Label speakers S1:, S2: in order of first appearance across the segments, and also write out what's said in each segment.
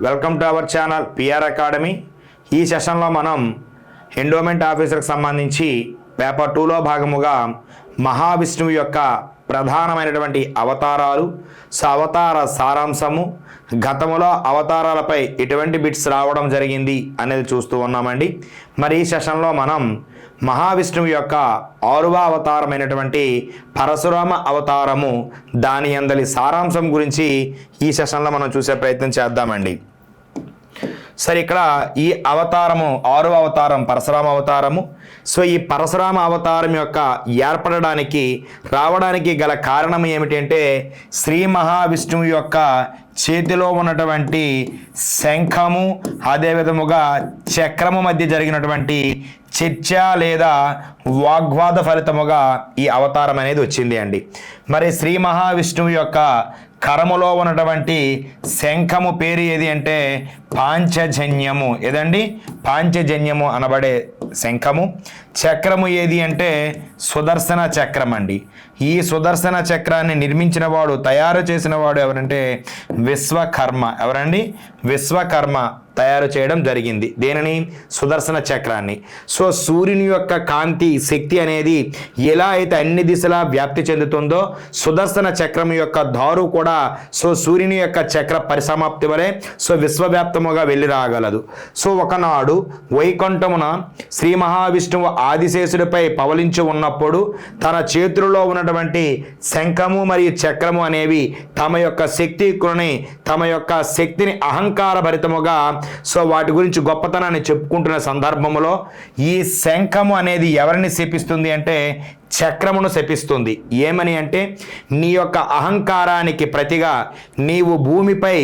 S1: Welcome to our channel PR academy. ఈ సెషన్లో మనం ఎండోమెంట్ ఆఫీసర్కి సంబంధించి పేపర్ 2లో భాగముగా మహావిష్ణువు యొక్క ప్రధానమైనటువంటి అవతారాలు, అవతార సారాంశము, గతములో అవతారాలపై ఎటువంటి బిట్స్ రావడం జరిగింది అనేది చూస్తూ ఉన్నామండి. మరి ఈ సెషన్లో మనం మహావిష్ణువు యొక్క 6వ అవతారమైనటువంటి పరశురామ అవతారము, దాని అందలి సారాంశం గురించి ఈ సెషన్లో మనం చూసే ప్రయత్నం చేద్దామండి. సరే, ఇక్కడ ఈ అవతారము 6వ అవతారం పరశురామ అవతారము. సో ఈ పరశురామ అవతారం యొక్క ఏర్పడడానికి రావడానికి గల కారణం ఏమిటంటే శ్రీ మహావిష్ణువు యొక్క చేతిలో ఉన్నటువంటి శంఖము అదేవిధముగా చక్రము మధ్య జరిగినటువంటి చర్చ లేదా వాగ్వాద ఫలితముగా ఈ అవతారం అనేది వచ్చింది అండి. మరి శ్రీ మహావిష్ణువు యొక్క కరములో ఉన్నటువంటి శంఖము పేరు ఏది అంటే పాంచజన్యము. ఏదండి? పాంచజన్యము అనబడే శంఖము. చక్రము ఏది అంటే సుదర్శన చక్రం అండి. ఈ సుదర్శన చక్రాన్ని నిర్మించిన వాడు, తయారు చేసిన వాడు ఎవరంటే విశ్వకర్మ. ఎవరండి? విశ్వకర్మ తయారు చేయడం జరిగింది. దేనిని? సుదర్శన చక్రాన్ని. సో సూర్యుని యొక్క కాంతి శక్తి అనేది ఎలా అయితే అన్ని దిశలా వ్యాప్తి చెందుతుందో సుదర్శన చక్రం యొక్క దారు కూడా సో సూర్యుని యొక్క చక్ర పరిసమాప్తి వలె సో విశ్వవ్యాప్తముగా వెళ్ళి రాగలదు. సో ఒకనాడు వైకుంఠమున శ్రీ మహావిష్ణువు ఆదిశేషుడిపై పవలించి ఉన్నప్పుడు తన చేతులలో ఉన్నటువంటి శంఖము మరియు చక్రము అనేవి తమ యొక్క శక్తిని, తమ యొక్క శక్తిని అహంకార భరితముగా సో వాటి గురించి గొప్పతనాన్ని చెప్పుకుంటున్న సందర్భంలో ఈ శంఖము అనేది ఎవరిని శపిస్తుంది అంటే చక్రమును శపిస్తుంది. ఏమని అంటే నీ యొక్క అహంకారానికి ప్రతిగా నీవు భూమిపై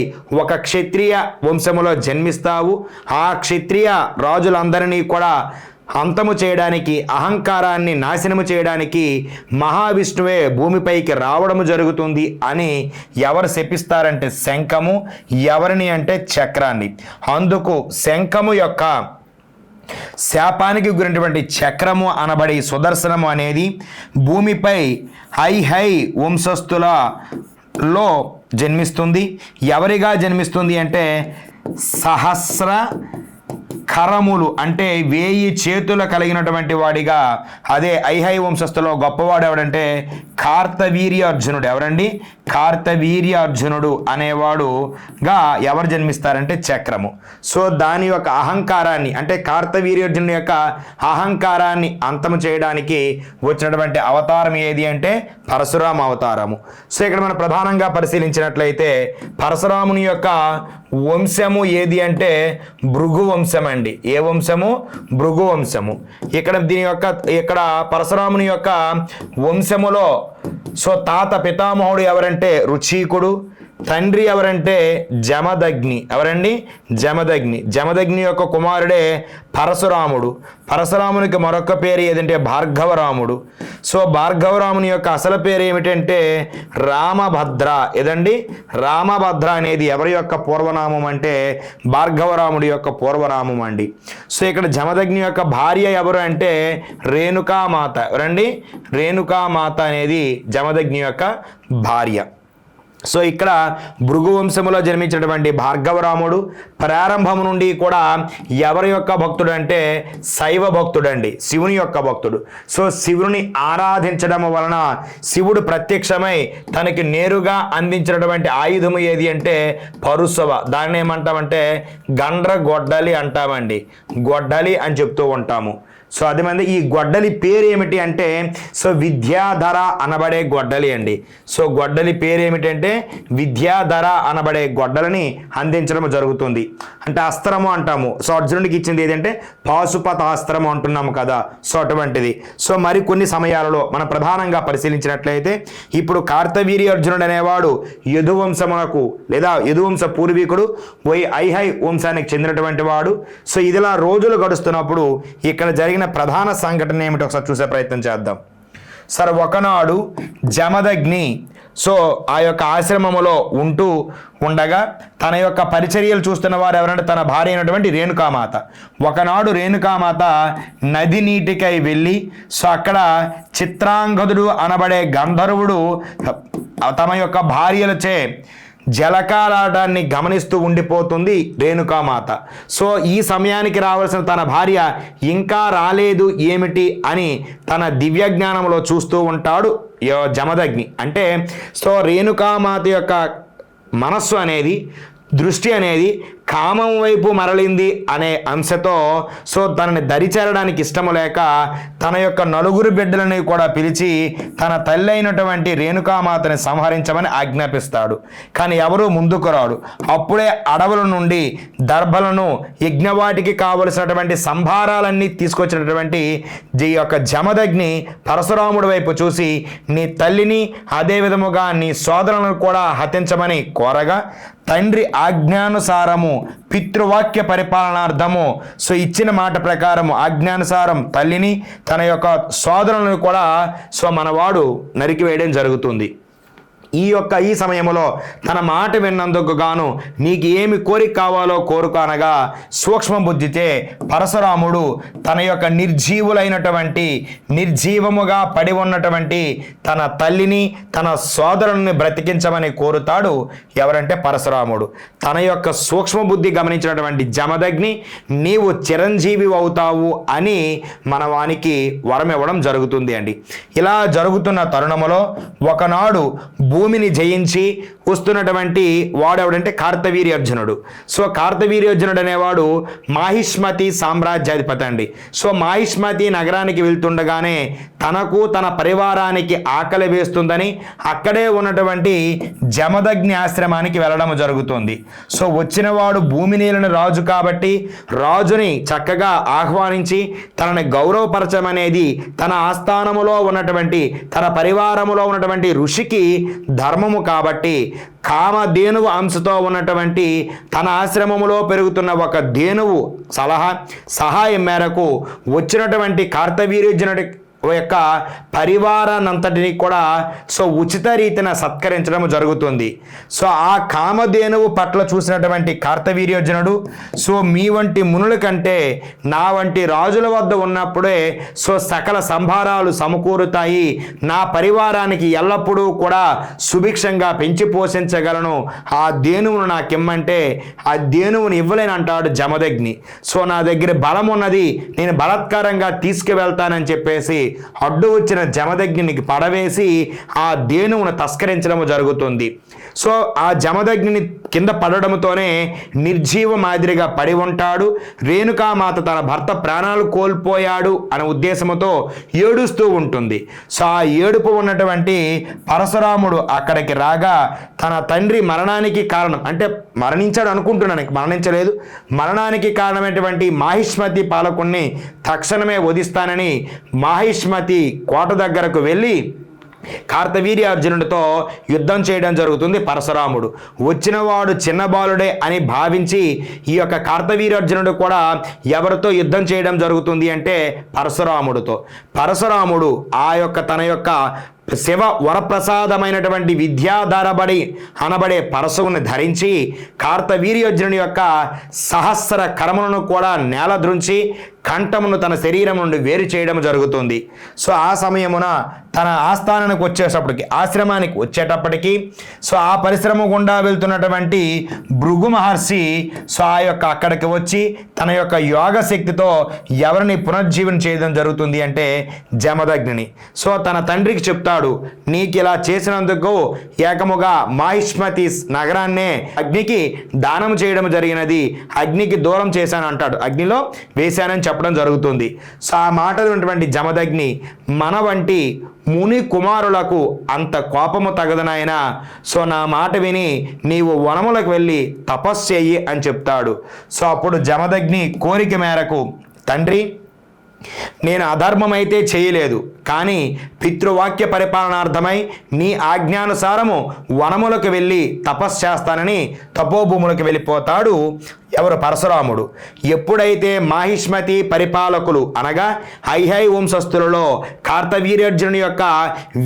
S1: ఒక క్షత్రియ వంశములో జన్మిస్తావు. ఆ క్షత్రియ రాజులందరినీ కూడా అంతము చేయడానికి, అహంకారాన్ని నాశనము చేయడానికి మహావిష్ణువే భూమిపైకి రావడము జరుగుతుంది అని ఎవరు శపిస్తారంటే శంఖము. ఎవరిని అంటే చక్రాన్ని. అందుకు శంఖము యొక్క శాపానికి గురినటువంటి చక్రము అనబడి సుదర్శనము అనేది భూమిపై హై వంశస్థులలో జన్మిస్తుంది. ఎవరిగా జన్మిస్తుంది అంటే సహస్ర కరములు అంటే 1000 చేతులు కలిగినటువంటి వాడిగా. అదే ఐహై వంశస్థులో గొప్పవాడు ఎవడంటే కార్తవీర్యార్జునుడు. ఎవరండి? కార్తవీర్యార్జునుడు అనేవాడుగా ఎవరు జన్మిస్తారంటే చక్రము. సో దాని యొక్క అహంకారాన్ని అంటే కార్తవీర్యార్జునుడి యొక్క అహంకారాన్ని అంతము చేయడానికి వచ్చినటువంటి అవతారం ఏది అంటే పరశురామ అవతారము. సో ఇక్కడ మనం ప్రధానంగా పరిశీలించినట్లయితే పరశురాముని యొక్క వంశము ఏది అంటే భృగు వంశం అండి. ఏ వంశము? భృగు వంశము. ఇక్కడ పరశురాముని యొక్క వంశములో సో తాత పితామహుడు ఎవరంటే రుచీకుడు, తండ్రి ఎవరంటే జమదగ్ని. ఎవరండి? జమదగ్ని. జమదగ్ని యొక్క కుమారుడే పరశురాముడు. పరశురామునికి మరొక పేరు ఏదంటే భార్గవరాముడు. సో భార్గవరాముని యొక్క అసలు పేరు ఏమిటంటే రామభద్ర. ఏదండి? రామభద్ర అనేది ఎవరి యొక్క పూర్వనామం అంటే భార్గవరాముడి యొక్క పూర్వనామం అండి. సో ఇక్కడ జమదగ్ని యొక్క భార్య ఎవరు అంటే రేణుకామాత. ఎవరండి? రేణుకామాత అనేది జమదగ్ని యొక్క భార్య. సో ఇక్కడ భృగు వంశములో జన్మించినటువంటి భార్గవరాముడు ప్రారంభము నుండి కూడా ఎవరి యొక్క భక్తుడు అంటే శైవ భక్తుడండి, శివుని యొక్క భక్తుడు. సో శివుని ఆరాధించడం వలన శివుడు ప్రత్యక్షమై తనకి నేరుగా అందించినటువంటి ఆయుధము ఏది అంటే పరుసవ. దాన్ని ఏమంటామంటే గండ్ర గొడ్డలి అంటామండి. గొడ్డలి అని చెప్తూ ఉంటాము. సో అది మంది ఈ గొడ్డలి పేరు ఏమిటి అంటే సో విద్యాధర అనబడే గొడ్డలి అండి. సో గొడ్డలి పేరు ఏమిటంటే విద్యాధర అనబడే గొడ్డలిని అందించడం జరుగుతుంది. అంటే అస్త్రము అంటాము. సో అర్జునుడికి ఇచ్చింది ఏదంటే పాశుపత అస్త్రము అంటున్నాము కదా. సో అటువంటిది. సో మరికొన్ని సమయాలలో మనం ప్రధానంగా పరిశీలించినట్లయితే ఇప్పుడు కార్తవీర్యార్జునుడు అనేవాడు యదువంశమునకు లేదా యదువంశ పూర్వీకుడు, ఐహై వంశానికి చెందినటువంటి వాడు. సో ఇదిలా రోజులు గడుస్తున్నప్పుడు ఇక్కడ జరిగిన ప్రధాన సంఘటన ఏమిటో ఒకసారి చూసే ప్రయత్నం చేద్దాం. సరే, ఒకనాడు జమదగ్ని సో ఆ యొక్క ఆశ్రమములో ఉండగా తన యొక్క పరిచర్యలు చూస్తున్న వారు ఎవరంటే తన భార్య అయినటువంటి రేణుకామాత. ఒకనాడు రేణుకామాత నది నీటికై వెళ్ళి సో అక్కడ చిత్రాంగదుడు అనబడే గంధర్వుడు తమ యొక్క భార్యలచే జలకాలాటాన్ని గమనిస్తూ ఉండిపోతుంది రేణుకామాత. సో ఈ సమయానికి రావాల్సిన తన భార్య ఇంకా రాలేదు ఏమిటి అని తన దివ్యజ్ఞానంలో చూస్తూ ఉంటాడు జమదగ్ని. అంటే సో రేణుకామాత యొక్క మనస్సు అనేది, దృష్టి అనేది కామం వైపు మరలింది అనే అంశతో సో తనని దరిచేరడానికి ఇష్టము లేక తన యొక్క నలుగురు బిడ్డలని కూడా పిలిచి తన తల్లి అయినటువంటి రేణుకామాతని సంహరించమని ఆజ్ఞాపిస్తాడు. కానీ ఎవరూ ముందుకు రాడు. అప్పుడే అడవుల నుండి దర్భలను, యజ్ఞవాటికి కావలసినటువంటి సంభారాలన్నీ తీసుకొచ్చినటువంటి ఈ యొక్క జమదగ్ని పరశురాముడి వైపు చూసి నీ తల్లిని అదే విధముగా నీ సోదరులను కూడా హతించమని కోరగా తండ్రి ఆజ్ఞానుసారము పితృవాక్య పరిపాలనార్థము సో ఇచ్చిన మాట ప్రకారము ఆజ్ఞానుసారం తల్లిని తన యొక్క సోదరులను కూడా సో మనవాడు నరికివేయడం జరుగుతుంది. ఈ సమయంలో తన మాట విన్నందుకు గాను నీకు ఏమి కోరిక కావాలో కోరుకానగా సూక్ష్మ బుద్ధితే పరశురాముడు తన యొక్క నిర్జీవముగా పడి ఉన్నటువంటి తన తల్లిని తన సోదరుని బ్రతికించమని కోరుతాడు. ఎవరంటే పరశురాముడు. తన యొక్క సూక్ష్మ బుద్ధి గమనించినటువంటి జమదగ్ని నీవు చిరంజీవి అవుతావు అని మనవానికి వరం ఇవ్వడం జరుగుతుంది అండి. ఇలా జరుగుతున్న తరుణములో ఒకనాడు భూమిని జయించి వస్తున్నటువంటి వాడెవడంటే కార్తవీర్యార్జునుడు. సో కార్తవీర్యార్జునుడు అనేవాడు మాహిష్మతి సామ్రాజ్యాధిపతి అండి. సో మాహిష్మతి నగరానికి వెళ్తుండగానే తనకు తన పరివారానికి ఆకలి వేస్తుందని అక్కడే ఉన్నటువంటి జమదగ్ని ఆశ్రమానికి వెళ్ళడం జరుగుతుంది. సో వచ్చినవాడు భూమినేలిన రాజు కాబట్టి రాజుని చక్కగా ఆహ్వానించి తనని గౌరవపరచమనేది తన ఆస్థానములో ఉన్నటువంటి తన పరివారములో ఉన్నటువంటి ఋషికి ధర్మము కాబట్టి కామధేనువు అంశతో ఉన్నటువంటి తన ఆశ్రమములో పెరుగుతున్న ఒక ధేనువు సహాయం మేరకు వచ్చినటువంటి కార్తవీర్యార్జునుడి యొక్క పరివారాన్నంతటిని కూడా సో ఉచిత రీతిన సత్కరించడం జరుగుతుంది. సో ఆ కామధేనువు పట్ల చూసినటువంటి కార్తవీర్యార్జునుడు సో మీ వంటి మునుల కంటే నా వంటి రాజుల వద్ద ఉన్నప్పుడే సో సకల సంభారాలు సమకూరుతాయి, నా పరివారానికి ఎల్లప్పుడూ కూడా సుభిక్షంగా పెంచి పోషించగలను, ఆ ధేనువును నాకిమ్మంటే ఆ ధేనువుని ఇవ్వలేనంటాడు జమదగ్ని. సో నా దగ్గర బలం ఉన్నది, నేను బలాత్కారంగా తీసుకువెళ్తానని చెప్పేసి అడ్డు వచ్చిన జమదగ్నికి పడవేసి ఆ ధేనువును తస్కరించడం జరుగుతుంది. సో ఆ జమదగ్ని కింద పడడంతోనే నిర్జీవ మాదిరిగా పడి ఉంటాడు. రేణుకామాత తన భర్త ప్రాణాలు కోల్పోయాడు అనే ఉద్దేశంతో ఏడుస్తూ ఉంటుంది. సో ఆ ఏడుపు ఉన్నటువంటి పరశురాముడు అక్కడికి రాగా తన తండ్రి మరణానికి కారణం, అంటే మరణించాడు అనుకుంటున్నాను, మరణించలేదు, మరణానికి కారణమైనటువంటి మాహిష్మతి పాలకుణ్ణి తక్షణమే వధిస్తానని మాహిష్మతి కోట దగ్గరకు వెళ్ళి కార్తవీర్యార్జునుడితో యుద్ధం చేయడం జరుగుతుంది. పరశురాముడు వచ్చినవాడు చిన్న బాలుడే అని భావించి ఈ యొక్క కార్తవీర్యార్జునుడు కూడా ఎవరితో యుద్ధం చేయడం జరుగుతుంది అంటే పరశురాముడితో. పరశురాముడు ఆ యొక్క తన యొక్క శివ వరప్రసాదమైనటువంటి విద్యాధారబడి అనబడే పరశువుని ధరించి కార్తవీర్యార్జునుడి యొక్క సహస్ర కరములను కూడా నేలద్రుంచి కంఠమును తన శరీరం నుండి వేరు చేయడం జరుగుతుంది. సో ఆ సమయమున తన ఆస్థానానికి ఆశ్రమానికి వచ్చేటప్పటికి సో ఆ పరిశ్రమ గుండా వెళ్తున్నటువంటి భృగు మహర్షి సో ఆ యొక్క అక్కడికి వచ్చి తన యొక్క యోగ శక్తితో ఎవరిని పునర్జీవనం చేయడం జరుగుతుంది అంటే జమదగ్ని. సో తన తండ్రికి చెప్తాడు, నీకు ఇలా చేసినందుకు ఏకముగా మాహిష్మతి నగరాన్నే అగ్నికి దానం చేయడం జరిగినది, అగ్నికి దూరం చేశాను అంటాడు, అగ్నిలో వేశానని చెప్పడం జరుగుతుంది. సో ఆ మాటలు ఉన్నటువంటి జమదగ్ని మన వంటి ముని కుమారులకు అంత కోపము తగదనాయన, సో నా మాట విని నీవు వనములకు వెళ్ళి తపస్సు చెయ్యి అని చెప్తాడు. సో అప్పుడు జమదగ్ని కోరిక మేరకు, తండ్రి నేను అధర్మమైతే చేయలేదు, కానీ పితృవాక్య పరిపాలనార్థమై నీ ఆజ్ఞానుసారము వనములకు వెళ్ళి తపస్సు చేస్తానని తపోభూములకు వెళ్ళిపోతాడు ఎవరు పరశురాముడు. ఎప్పుడైతే మాహిష్మతి పరిపాలకులు అనగా హైహై వంశస్థులలో కార్తవీర్యార్జునుని యొక్క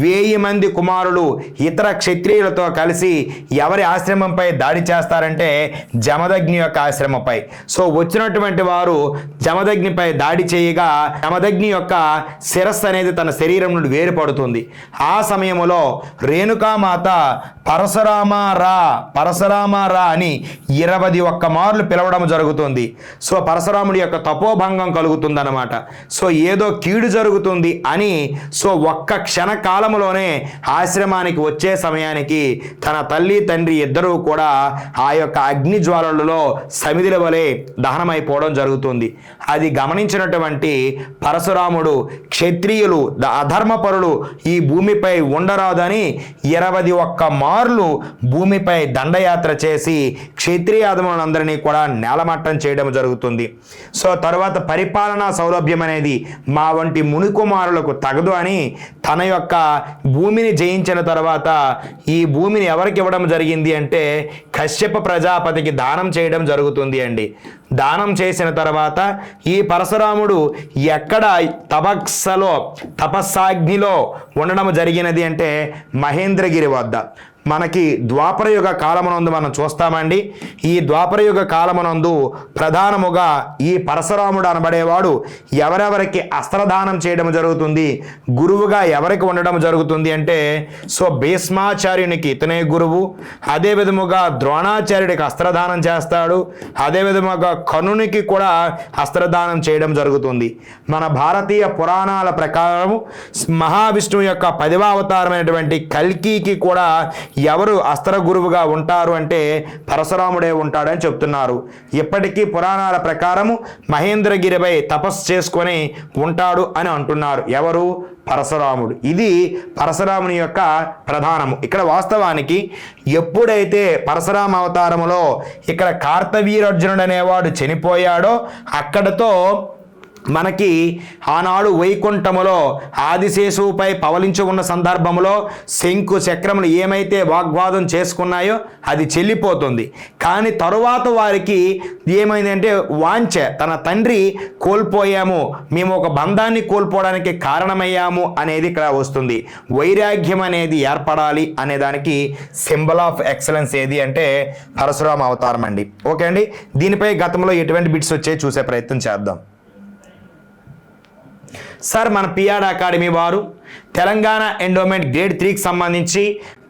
S1: 1000 మంది కుమారులు ఇతర క్షత్రియులతో కలిసి ఎవరి ఆశ్రమంపై దాడి చేస్తారంటే జమదగ్ని యొక్క ఆశ్రమంపై. సో వచ్చినటువంటి వారు జమదగ్నిపై దాడి చేయగా యమదగ్ని యొక్క శిరస్సు అనేది తన శరీరం నుండి వేరుపడుతుంది. ఆ సమయంలో రేణుకామాత పరశురామారా అని 21 మార్లు పిలవడం జరుగుతుంది. సో పరశురాముడి యొక్క తపోభంగం కలుగుతుందన్నమాట. సో ఏదో కీడు జరుగుతుంది అని సో ఒక్క క్షణకాలంలోనే ఆశ్రమానికి వచ్చే సమయానికి తన తల్లి తండ్రి ఇద్దరూ కూడా ఆ యొక్క అగ్ని జ్వాలలలో సమిధిల వలె దహనమైపోవడం జరుగుతుంది. అది గమనించినటువంటి పరశురాముడు క్షత్రియులు అధర్మపరులు ఈ భూమిపై ఉండరాదని 21 మార్లు భూమిపై దండయాత్ర చేసి క్షత్రియాధములందరినీ కూడా నేలమట్టం చేయడం జరుగుతుంది. సో తర్వాత పరిపాలనా సౌలభ్యం అనేది మా వంటి మునికుమారులకు తగదు అని తన యొక్క భూమిని జయించిన తర్వాత ఈ భూమిని ఎవరికి ఇవ్వడం జరిగింది అంటే కశ్యప ప్రజాపతికి దానం చేయడం జరుగుతుంది అండి. దానం చేసిన తర్వాత ఈ పరశురాముడు ఎక్కడ తపస్సాగ్నిలో ఉండడం జరిగినది అంటే మహేంద్రగిరి వద్ద. మనకి ద్వాపరయుగ కాలమునందు మనం చూస్తామండి. ఈ ద్వాపరయుగ కాలమునందు ప్రధానముగా ఈ పరశురాముడు అనబడేవాడు ఎవరెవరికి అస్త్రదానం చేయడం జరుగుతుంది, గురువుగా ఎవరికి ఉండడం జరుగుతుంది అంటే సో భీష్మాచార్యునికి ఇతనే గురువు, అదే విధముగా ద్రోణాచార్యుడికి అస్త్రదానం చేస్తాడు, అదే విధముగా కర్ణునికి కూడా అస్త్రదానం చేయడం జరుగుతుంది. మన భారతీయ పురాణాల ప్రకారం మహావిష్ణువు యొక్క 10వ అవతారమైనటువంటి కల్కికి కూడా ఎవరు అస్త్ర గురువుగా ఉంటారు అంటే పరశురాముడే ఉంటాడని చెప్తున్నారు. ఇప్పటికీ పురాణాల ప్రకారము మహేంద్రగిరిపై తపస్సు చేసుకొని ఉంటాడు అని అంటున్నారు. ఎవరు? పరశురాముడు. ఇది పరశురాముని యొక్క ప్రధానము. ఇక్కడ వాస్తవానికి ఎప్పుడైతే పరశురామ అవతారములో ఇక్కడ కార్తవీర్యార్జునుడు అనేవాడు చనిపోయాడో అక్కడతో మనకి ఆనాడు వైకుంఠములో ఆదిశేషువుపై పవలించి ఉన్న సందర్భంలో శంకు చక్రములు ఏమైతే వాగ్వాదం చేసుకున్నాయో అది చెల్లిపోతుంది. కానీ తరువాత వారికి ఏమైందంటే వాంఛ, తన తండ్రి కోల్పోయాము, మేము ఒక బంధాన్ని కోల్పోవడానికి కారణమయ్యాము అనేది ఇక్కడ వస్తుంది. వైరాగ్యం అనేది ఏర్పడాలి అనే దానికి సింబల్ ఆఫ్ ఎక్సలెన్స్ ఏది అంటే పరశురామ అవతారం అండి. ఓకే అండి, దీనిపై గతంలో ఎటువంటి బిట్స్ వచ్చాయి చూసే ప్రయత్నం చేద్దాం. సార్ మన పిఆర్ అకాడమీ వారు తెలంగాణ ఎండోమెంట్ గ్రేడ్ 3కి సంబంధించి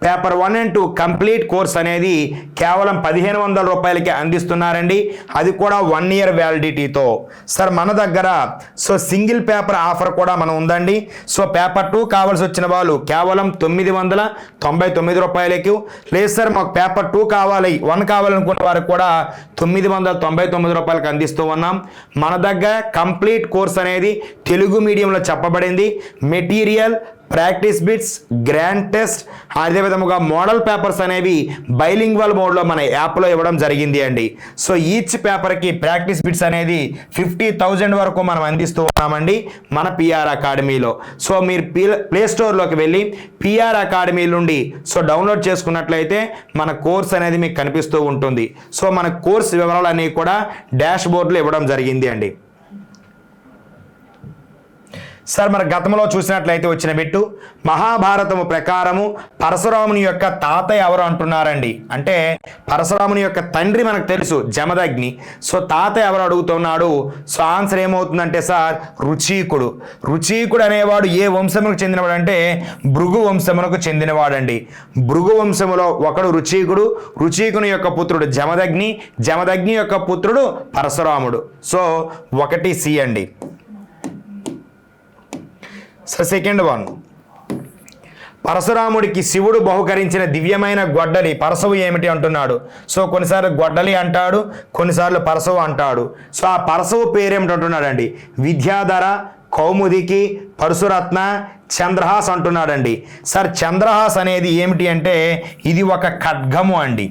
S1: పేపర్ 1 and 2 కంప్లీట్ కోర్స్ అనేది కేవలం 1500 రూపాయలకి అందిస్తున్నారండి. అది కూడా 1 year వ్యాలిడిటీతో. సార్ మన దగ్గర సో సింగిల్ పేపర్ ఆఫర్ కూడా మనం ఉందండి. సో పేపర్ 2 కావాల్సి వచ్చిన వాళ్ళు కేవలం 999 రూపాయలకి, లేదు సార్ మాకు పేపర్ 2 కావాలి 1 కావాలనుకున్న వారికి కూడా 999 రూపాయలకి అందిస్తూ ఉన్నాం. మన దగ్గర కంప్లీట్ కోర్స్ అనేది తెలుగు మీడియంలో చెప్పబడింది. Material, practice bits, grand test, అదేవిధముగా మోడల్ పేపర్స్ అనేవి బైలింగ్వల్ మోడ్లో మన యాప్లో ఇవ్వడం జరిగింది అండి. సో ఈచ్ పేపర్కి ప్రాక్టీస్ బిట్స్ అనేది 50,000 వరకు మనం అందిస్తూ ఉన్నామండి మన పిఆర్ అకాడమీలో. సో మీరు ప్లే స్టోర్లోకి వెళ్ళి పిఆర్ అకాడమీ నుండి సో డౌన్లోడ్ చేసుకున్నట్లయితే మన కోర్స్ అనేది మీకు కనిపిస్తూ ఉంటుంది. సో మన కోర్స్ వివరాలన్నీ కూడా డాష్ బోర్డులో ఇవ్వడం జరిగింది అండి. సార్ మన గతంలో చూసినట్లయితే వచ్చిన బిట్టు మహాభారతము ప్రకారము పరశురాముని యొక్క తాతయ్య ఎవరు అంటున్నారండి. అంటే పరశురాముని యొక్క తండ్రి మనకు తెలుసు జమదగ్ని. సో తాతయ్య ఎవరు అడుగుతున్నాడు. సో ఆన్సర్ ఏమవుతుందంటే సార్ రుచీకుడు. రుచీకుడు అనేవాడు ఏ వంశములకు చెందినవాడు అంటే భృగు వంశములకు చెందినవాడండి. భృగు వంశములో ఒకడు రుచీకుడు, రుచీకుని యొక్క పుత్రుడు జమదగ్ని, జమదగ్ని యొక్క పుత్రుడు పరశురాముడు. సో 1C అండి. సో సెకండ్ వన్, పరశురాముడికి శివుడు బహుకరించిన దివ్యమైన గొడ్డలి పరశువు ఏమిటి అంటున్నాడు. సో కొన్నిసార్లు గొడ్డలి అంటాడు, కొన్నిసార్లు పరశువు అంటాడు. సో ఆ పరశువు పేరేమిటి అంటున్నాడండి. విద్యాధర, కౌముదికి, పరశురత్న, చంద్రహాస్ అంటున్నాడండి. సార్ చంద్రహాస్ అనేది ఏమిటి అంటే ఇది ఒక ఖడ్గము అండి.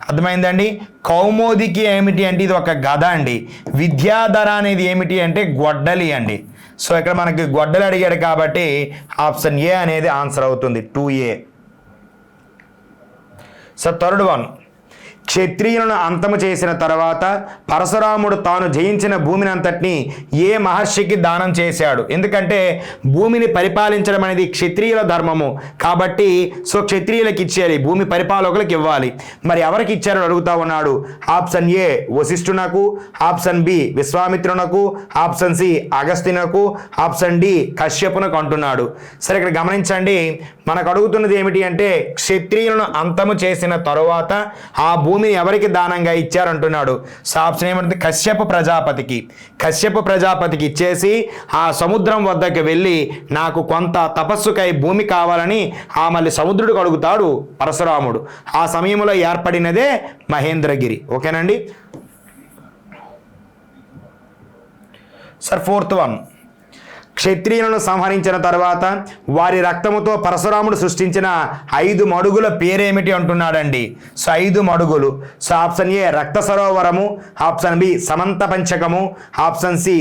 S1: అర్థమైందండి. కౌమోదికి ఏమిటి అంటే ఇది ఒక గద అండి. విద్యాధర అనేది ఏమిటి అంటే గొడ్డలి అండి. సో ఇక్కడ మనకి గొడ్డలి అడిగాడు కాబట్టి ఆప్షన్ ఏ అనేది ఆన్సర్ అవుతుంది 2A. సో థర్డ్ వన్, క్షత్రియులను అంతము చేసిన తర్వాత పరశురాముడు తాను జయించిన భూమిని అంతటిని ఏ మహర్షికి దానం చేశాడు? ఎందుకంటే భూమిని పరిపాలించడం అనేది క్షత్రియుల ధర్మము కాబట్టి క్షత్రియులకు ఇచ్చేయాలి, భూమి పరిపాలకులకు ఇవ్వాలి. మరి ఎవరికి ఇచ్చారో అడుగుతా ఉన్నాడు. ఆప్షన్ ఏ వశిష్ఠునకు, ఆప్షన్ బి విశ్వామిత్రునకు, ఆప్షన్ సి అగస్త్యునకు, ఆప్షన్ డి కశ్యపునకు అంటున్నాడు. సరే, ఇక్కడ గమనించండి, మనకు అడుగుతున్నది ఏమిటి అంటే క్షత్రియులను అంతము చేసిన తరువాత ఆ భూమిని ఎవరికి దానంగా ఇచ్చారంటున్నాడు. సో ఆప్షన్ ఏమంటుంది? కశ్యప ప్రజాపతికి ఇచ్చేసి ఆ సముద్రం వద్దకు వెళ్ళి నాకు కొంత తపస్సుకై భూమి కావాలని మళ్ళీ సముద్రుడికి అడుగుతాడు పరశురాముడు. ఆ సమయంలో ఏర్పడినదే మహేంద్రగిరి. ఓకేనండి సార్. ఫోర్త్ వన్, క్షత్రియులను సంహరించిన తర్వాత వారి రక్తముతో పరశురాముడు సృష్టించిన 5 మడుగుల పేరేమిటి అంటున్నాడండి. సో 5 మడుగులు. సో ఆప్షన్ ఏ రక్త సరోవరము, ఆప్షన్ బి సమంత పంచకము, ఆప్షన్ సి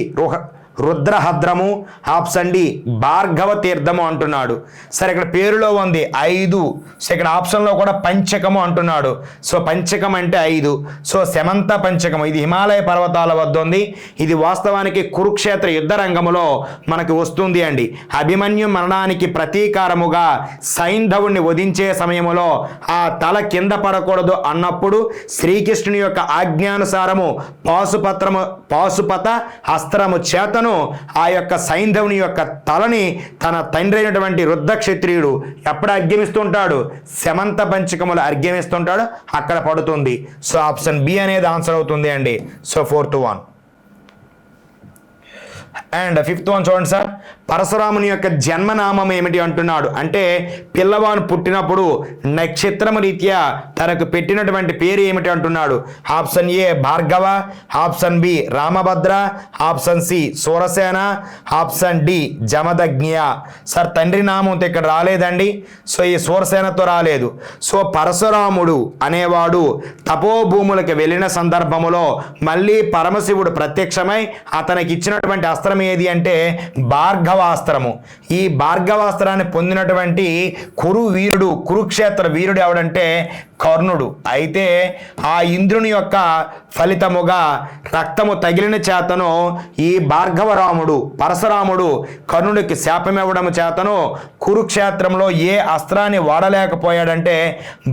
S1: రుద్రహద్రము, ఆప్షన్ డి భార్గవ తీర్థము అంటున్నాడు. సరే, ఇక్కడ పేరులో ఉంది 5. సో ఇక్కడ ఆప్షన్లో కూడా పంచకము అంటున్నాడు. సో పంచకం అంటే 5. సో సమంత పంచకము ఇది హిమాలయ పర్వతాల వద్ద ఉంది. ఇది వాస్తవానికి కురుక్షేత్ర యుద్ధ రంగములో మనకి వస్తుంది అండి. అభిమన్యు మరణానికి ప్రతీకారముగా సైంధవుణ్ణి వధించే సమయములో ఆ తల కింద పడకూడదు అన్నప్పుడు శ్రీకృష్ణుని యొక్క ఆజ్ఞానుసారము పాశుపత అస్త్రము చేతను ఆ యొక్క సైంధవుని యొక్క తలని తన తండ్రి అయినటువంటి రుద్ర క్షత్రియుడు ఎప్పుడు అర్ఘ్యమిస్తుంటాడు? సమంత పంచకములు అర్ఘ్యమిస్తుంటాడు, అక్కడ పడుతుంది. సో ఆప్షన్ బి అనేది ఆన్సర్ అవుతుంది అండి. So 4th one. And 5th one చూడండి సార్. పరశురాముని యొక్క జన్మనామం ఏమిటి అంటున్నాడు. అంటే పిల్లవాడు పుట్టినప్పుడు నక్షత్రము రీత్యా తనకు పెట్టినటువంటి పేరు ఏమిటి అంటున్నాడు. Option A Bhargava, option B Ramabhadra, option C Surasena, option D జమదగ్నియ. సార్ తండ్రి నామంతో ఇక్కడ రాలేదండి. సో ఈ సూరసేనతో రాలేదు. సో పరశురాముడు అనేవాడు తపోభూములకు వెళ్ళిన సందర్భములో మళ్ళీ పరమశివుడు ప్రత్యక్షమై అతనికి ఇచ్చినటువంటి అస్త్రం ఏది అంటే భార్గవాస్త్రము. ఈ భార్గవాస్త్రాన్ని పొందినటువంటి కురుక్షేత్ర వీరుడు ఎవడంటే కర్ణుడు. అయితే ఆ ఇంద్రుని యొక్క ఫలితముగా రక్తము తగిలిన చేతను ఈ పరశురాముడు కర్ణుడికి శాపమివ్వడం చేతను కురుక్షేత్రంలో ఏ అస్త్రాన్ని వాడలేకపోయాడంటే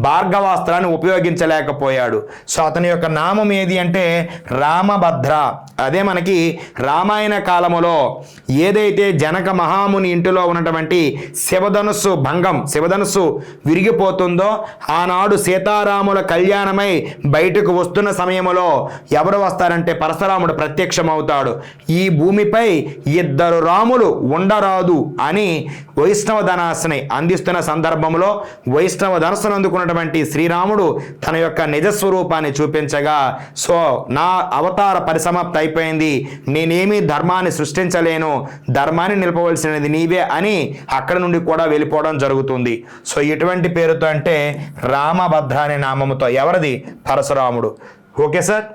S1: భార్గవాస్త్రాన్ని ఉపయోగించలేకపోయాడు. సో అతని యొక్క నామం ఏది అంటే రామభద్ర. అదే మనకి రామాయణ కాలములో ఏదైతే జనక మహాముని ఇంటిలో ఉన్నటువంటి శివధనుస్సు విరిగిపోతుందో ఆనాడు సీతారాముల కళ్యాణమై బయటకు వస్తున్న సమయంలో ఎవరు వస్తారంటే పరశురాముడు ప్రత్యక్షమవుతాడు. ఈ భూమిపై 2 రాములు ఉండరాదు అని వైష్ణవ ధనస్సుని అందిస్తున్న సందర్భంలో వైష్ణవ ధనస్సును అందుకున్నటువంటి శ్రీరాముడు తన యొక్క నిజస్వరూపాన్ని చూపించగా సో నా అవతార పరిసమాప్తి అయిపోయింది, నేనేమీ ధర్మాన్ని సృష్టించలేను, ధర్మాన్ని నిలపవలసినది నీవే అని అక్కడ నుండి కూడా వెళ్ళిపోవడం జరుగుతుంది. సో ఎటువంటి పేరుతో అంటే రామభద్ర అనే నామముతో. ఎవరిది? పరశురాముడు. Okay sir.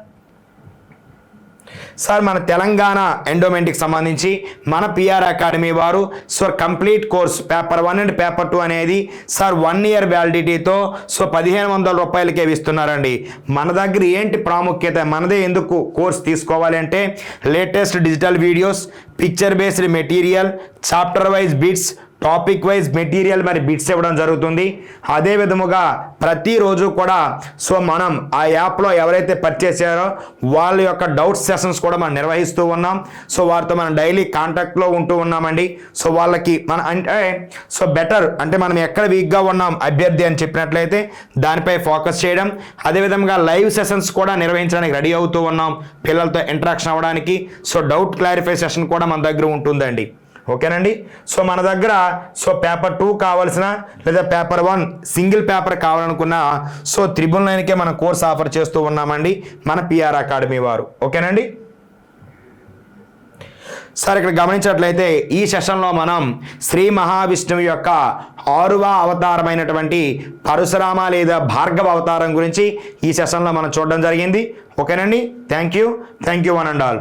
S1: సార్ మన తెలంగాణ ఎండోమెంట్కి సంబంధించి మన పిఆర్ అకాడమీ వారు complete course paper 1 and paper 2 అనేది సార్ 1 ఇయర్ వ్యాలిడిటీతో 1500 రూపాయలకే ఇస్తున్నారండి. మన దగ్గర ఏంటి ప్రాముఖ్యత, మనదే ఎందుకు కోర్స్ తీసుకోవాలి అంటే latest digital videos, picture based material, chapter wise bits, topic wise material మరి బిట్స్ ఇవ్వడం జరుగుతుంది. అదే విధముగా ప్రతిరోజు కూడా సో మనం ఆ యాప్లో ఎవరైతే పర్చేస్ చేయారో వాళ్ళ యొక్క డౌట్ సెషన్స్ కూడా మనం నిర్వహిస్తూ ఉన్నాం. సో వారితో మనం డైలీ కాంటాక్ట్లో ఉంటూ ఉన్నామండి. సో వాళ్ళకి మన అంటే సో బెటర్ అంటే మనం ఎక్కడ వీక్గా ఉన్నాం అభ్యర్థి అని చెప్పినట్లయితే దానిపై ఫోకస్ చేయడం, అదేవిధంగా లైవ్ సెషన్స్ కూడా నిర్వహించడానికి రెడీ అవుతూ ఉన్నాం పిల్లలతో ఇంటరాక్షన్ అవ్వడానికి. సో డౌట్ క్లారిఫై సెషన్ కూడా మన దగ్గర ఉంటుందండి. ఓకేనండి. సో మన దగ్గర సో పేపర్ 2 కావాల్సిన లేదా పేపర్ 1 సింగిల్ పేపర్ కావాలనుకున్న సో 999కే మనం కోర్స్ ఆఫర్ చేస్తూ ఉన్నామండి మన పిఆర్ అకాడమీ వారు. ఓకేనండి. సార్ ఇక్కడ గమనించినట్లయితే ఈ సెషన్లో మనం శ్రీ మహావిష్ణువు యొక్క 6వ అవతారమైనటువంటి పరశురామ లేదా భార్గవ అవతారం గురించి ఈ సెషన్లో మనం చూడడం జరిగింది. ఓకేనండి. Thank you one and all.